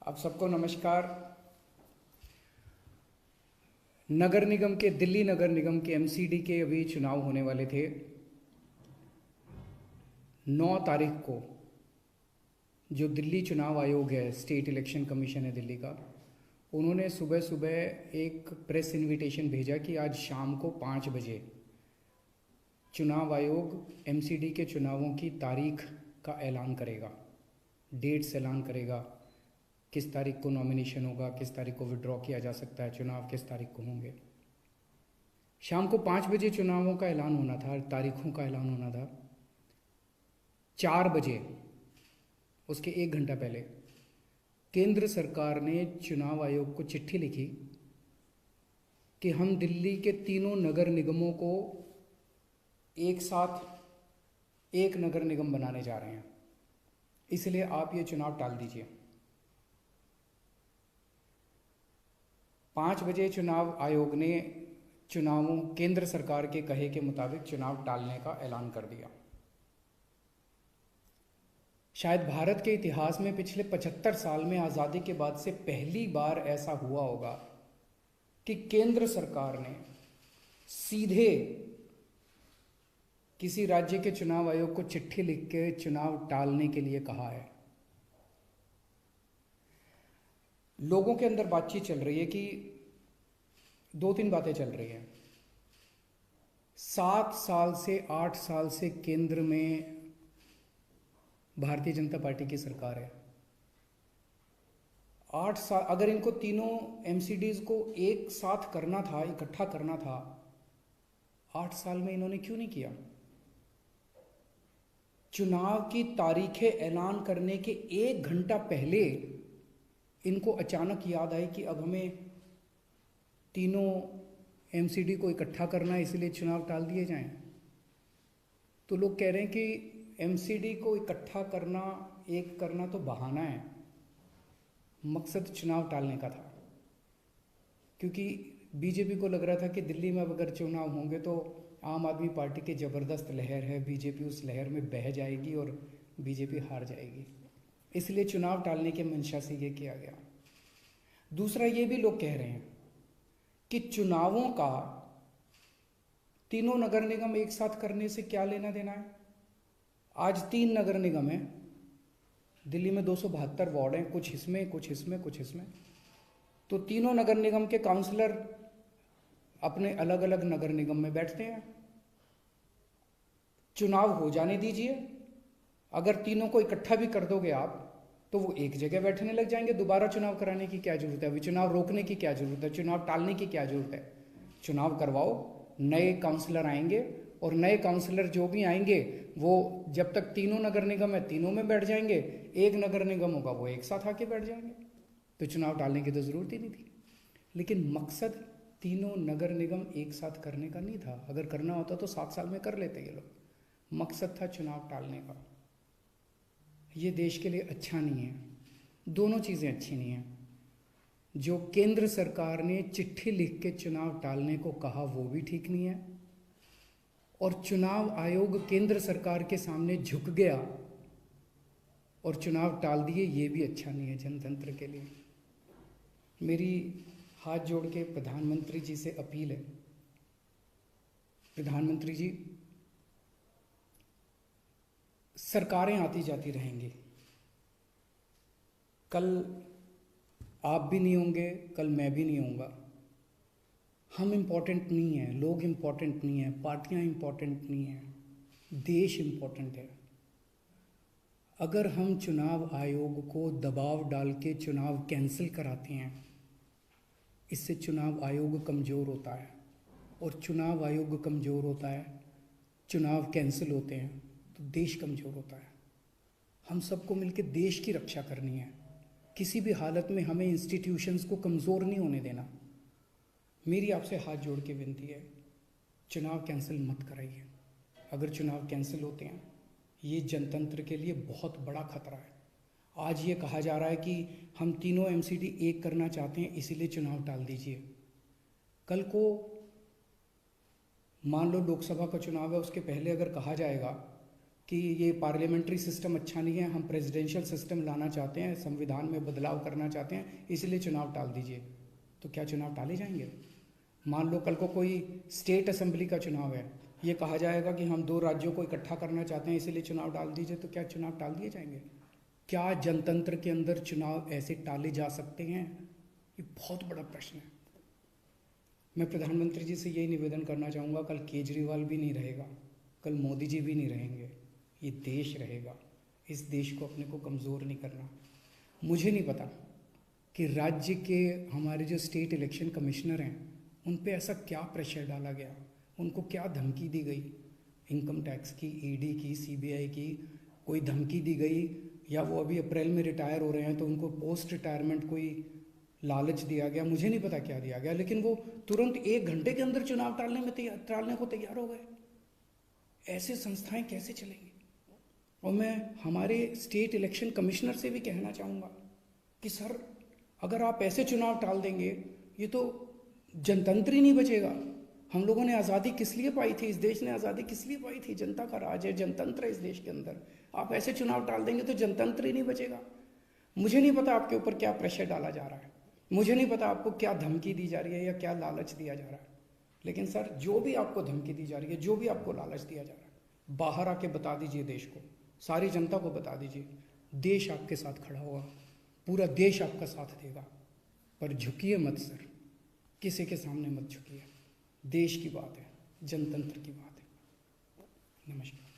आप सबको नमस्कार। नगर निगम के दिल्ली नगर निगम के एमसीडी के अभी चुनाव होने वाले थे। 9 तारीख को जो दिल्ली चुनाव आयोग है, स्टेट इलेक्शन कमीशन है दिल्ली का, उन्होंने सुबह सुबह एक प्रेस इनविटेशन भेजा कि आज शाम को 5 बजे चुनाव आयोग एमसीडी के चुनावों की तारीख का ऐलान करेगा, डेट्स ऐलान करेगा, किस तारीख को नॉमिनेशन होगा, किस तारीख को विड्रॉ किया जा सकता है, चुनाव किस तारीख को होंगे। शाम को 5 बजे चुनावों का ऐलान होना था, तारीखों का ऐलान होना था। 4 बजे, उसके 1 घंटा पहले, केंद्र सरकार ने चुनाव आयोग को चिट्ठी लिखी कि हम दिल्ली के तीनों नगर निगमों को एक साथ एक नगर निगम बनाने जा रहे हैं, इसलिए आप ये चुनाव टाल दीजिए। 5 बजे चुनाव आयोग ने चुनावों केंद्र सरकार के कहे के मुताबिक चुनाव टालने का ऐलान कर दिया। शायद भारत के इतिहास में पिछले 75 साल में आज़ादी के बाद से पहली बार ऐसा हुआ होगा कि केंद्र सरकार ने सीधे किसी राज्य के चुनाव आयोग को चिट्ठी लिख के चुनाव टालने के लिए कहा है। लोगों के अंदर बातचीत चल रही है कि 2-3 बातें चल रही हैं। 7 साल से 8 साल से केंद्र में भारतीय जनता पार्टी की सरकार है। 8 साल, अगर इनको तीनों एमसीडीज को एक साथ करना था, इकट्ठा करना था, 8 साल में इन्होंने क्यों नहीं किया? चुनाव की तारीखें ऐलान करने के 1 घंटा पहले इनको अचानक याद आई कि अब हमें तीनों एमसीडी को इकट्ठा करना है, इसलिए चुनाव टाल दिए जाएं। तो लोग कह रहे हैं कि एमसीडी को इकट्ठा करना, एक करना तो बहाना है, मकसद चुनाव टालने का था। क्योंकि बीजेपी को लग रहा था कि दिल्ली में अब अगर चुनाव होंगे तो आम आदमी पार्टी की ज़बरदस्त लहर है, बीजेपी उस लहर में बह जाएगी और बीजेपी हार जाएगी, इसलिए चुनाव टालने के मंशा से ये किया गया। दूसरा, ये भी लोग कह रहे हैं कि चुनावों का तीनों नगर निगम एक साथ करने से क्या लेना देना है। आज 3 नगर निगम हैं दिल्ली में, 272 वार्ड हैं, कुछ इसमें कुछ इसमें कुछ इसमें। तो तीनों नगर निगम के काउंसलर अपने अलग अलग नगर निगम में बैठते हैं। चुनाव हो जाने दीजिए, अगर तीनों को इकट्ठा भी कर दोगे आप तो वो एक जगह बैठने लग जाएंगे। दोबारा चुनाव कराने की क्या जरूरत है? अभी चुनाव रोकने की क्या जरूरत है? चुनाव टालने की क्या जरूरत है? चुनाव करवाओ, नए काउंसलर आएंगे और नए काउंसलर जो भी आएंगे वो जब तक तीनों नगर निगम है तीनों में बैठ जाएंगे, एक नगर निगम होगा वो एक साथ आके बैठ जाएंगे। तो चुनाव टालने की तो जरूरत ही नहीं थी। लेकिन मकसद तीनों नगर निगम एक साथ करने का नहीं था। अगर करना होता तो 7 साल में कर लेते ये लोग। मकसद था चुनाव टालने का। ये देश के लिए अच्छा नहीं है, दोनों चीज़ें अच्छी नहीं हैं। जो केंद्र सरकार ने चिट्ठी लिख के चुनाव टालने को कहा वो भी ठीक नहीं है, और चुनाव आयोग केंद्र सरकार के सामने झुक गया और चुनाव टाल दिए, ये भी अच्छा नहीं है जनतंत्र के लिए। मेरी हाथ जोड़ के प्रधानमंत्री जी से अपील है, प्रधानमंत्री जी, सरकारें आती जाती रहेंगी, कल आप भी नहीं होंगे, कल मैं भी नहीं होऊंगा। हम इम्पोर्टेंट नहीं हैं, लोग इम्पोर्टेंट नहीं हैं, पार्टियां इम्पोर्टेंट नहीं हैं, देश इम्पोर्टेंट है। अगर हम चुनाव आयोग को दबाव डाल के चुनाव कैंसिल कराते हैं, इससे चुनाव आयोग कमज़ोर होता है, और चुनाव आयोग कमज़ोर होता है, चुनाव कैंसिल होते हैं तो देश कमज़ोर होता है। हम सबको मिलकर देश की रक्षा करनी है। किसी भी हालत में हमें इंस्टीट्यूशंस को कमज़ोर नहीं होने देना। मेरी आपसे हाथ जोड़ के विनती है, चुनाव कैंसिल मत कराइए। अगर चुनाव कैंसिल होते हैं, ये जनतंत्र के लिए बहुत बड़ा खतरा है। आज ये कहा जा रहा है कि हम तीनों एमसीडी एक करना चाहते हैं, इसीलिए चुनाव टाल दीजिए। कल को मान लो लोकसभा का चुनाव है, उसके पहले अगर कहा जाएगा कि ये पार्लियामेंट्री सिस्टम अच्छा नहीं है, हम प्रेसिडेंशियल सिस्टम लाना चाहते हैं, संविधान में बदलाव करना चाहते हैं, इसलिए चुनाव टाल दीजिए। तो क्या चुनाव टाले जाएंगे? मान लो कल को कोई स्टेट असेंबली का चुनाव है, ये कहा जाएगा कि हम 2 राज्यों को इकट्ठा करना चाहते हैं, इसीलिए चुनाव टाल दीजिए। तो क्या चुनाव टाल दिए जाएंगे? क्या जनतंत्र के अंदर चुनाव ऐसे टाले जा सकते हैं? ये बहुत बड़ा प्रश्न है। मैं प्रधानमंत्री जी से यही निवेदन करना चाहूँगा, कल केजरीवाल भी नहीं रहेगा, कल मोदी जी भी नहीं रहेंगे, ये देश रहेगा। इस देश को अपने को कमज़ोर नहीं करना। मुझे नहीं पता कि राज्य के हमारे जो स्टेट इलेक्शन कमिश्नर हैं उन पे ऐसा क्या प्रेशर डाला गया, उनको क्या धमकी दी गई, इनकम टैक्स की, ईडी की, सीबीआई की कोई धमकी दी गई, या वो अभी अप्रैल में रिटायर हो रहे हैं तो उनको पोस्ट रिटायरमेंट कोई लालच दिया गया, मुझे नहीं पता क्या दिया गया, लेकिन वो तुरंत 1 घंटे के अंदर चुनाव टालने को तैयार हो गए। ऐसे संस्थाएं कैसे चलेंगी? और मैं हमारे स्टेट इलेक्शन कमिश्नर से भी कहना चाहूँगा कि सर, अगर आप ऐसे चुनाव टाल देंगे, ये तो जनतंत्र ही नहीं बचेगा। हम लोगों ने आज़ादी किस लिए पाई थी? इस देश ने आज़ादी किस लिए पाई थी? जनता का राज है, जनतंत्र है इस देश के अंदर। आप ऐसे चुनाव टाल देंगे तो जनतंत्र ही नहीं बचेगा। मुझे नहीं पता आपके ऊपर क्या प्रेशर डाला जा रहा है, मुझे नहीं पता आपको क्या धमकी दी जा रही है या क्या लालच दिया जा रहा है, लेकिन सर, जो भी आपको धमकी दी जा रही है, जो भी आपको लालच दिया जा रहा है, बाहर आके बता दीजिए देश को, सारी जनता को बता दीजिए। देश आपके साथ खड़ा होगा, पूरा देश आपका साथ देगा। पर झुकिए मत सर, किसी के सामने मत झुकिए। देश की बात है, जनतंत्र की बात है। नमस्कार।